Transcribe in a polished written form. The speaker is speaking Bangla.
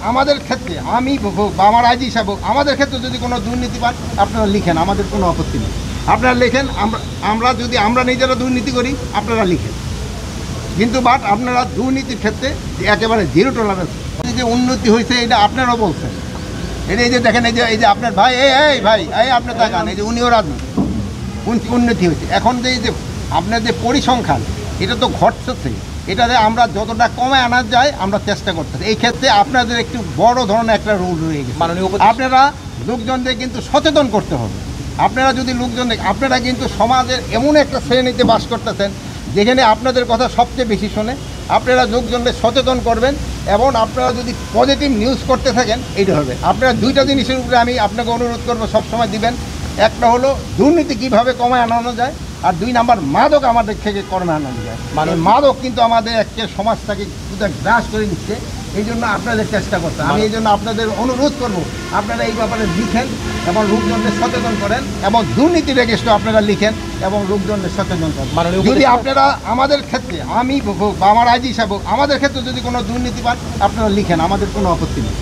আমাদের ক্ষেত্রে আমি হোক বা আমার আইজি সাহেব হোক, আমাদের ক্ষেত্রে যদি কোনো দুর্নীতি পান আপনারা লিখেন, আমাদের কোনো আপত্তি নেই। আপনারা লেখেন, আমরা যদি আমরা নিজেরা দুর্নীতি করি আপনারা লিখেন, কিন্তু বাট আপনারা দুর্নীতির ক্ষেত্রে একেবারে জিরো টলারেন্স। এই যে উন্নতি হয়েছে এটা আপনারাও বলছেন, এই যে দেখেন, এই যে আপনার ভাই, এই ভাই, এই আপনার তাকান, এই যে উনিও রাজনীতি উন্নতি হয়েছে। এখন যে আপনার যে পরিসংখ্যান এটা তো ঘটছে, এটাতে আমরা যতটা কমে আনা যায় আমরা চেষ্টা করতেছি। এই ক্ষেত্রে আপনাদের একটু বড় ধরনের একটা রোল রয়ে গেছে। আপনারা লোকজনদের কিন্তু সচেতন করতে হবে। আপনারা যদি লোকজনদের, আপনারা কিন্তু সমাজের এমন একটা শ্রেণীতে বাস করতেছেন যেখানে আপনাদের কথা সবচেয়ে বেশি শোনে। আপনারা লোকজনদের সচেতন করবেন এবং আপনারা যদি পজিটিভ নিউজ করতে থাকেন এইটা হবে। আপনারা দুইটা জিনিসের উপরে আমি আপনাকে অনুরোধ করবো সবসময় দিবেন। একটা হলো দুর্নীতি কীভাবে কমায় আনানো যায়, আর 2 নাম্বার মাদক আমাদের থেকে কমে আনানো যায়। মানে মাদক কিন্তু আমাদের একটা সমাজটাকে গ্রাস করে নিচ্ছে, এই জন্য আপনাদের চেষ্টা করতে। আমি এই জন্য আপনাদের অনুরোধ করব আপনারা এই ব্যাপারে লিখেন এবং লোকজনদের সচেতন করেন, এবং দুর্নীতি রেজিস্টার আপনারা লিখেন এবং লোকজনদের সচেতন করেন। যদি আপনারা আমাদের ক্ষেত্রে আমি হোক বা আমার আইজি সাহেব হোক, আমাদের ক্ষেত্রে যদি কোনো দুর্নীতি পান আপনারা লিখেন, আমাদের কোনো আপত্তি নেই।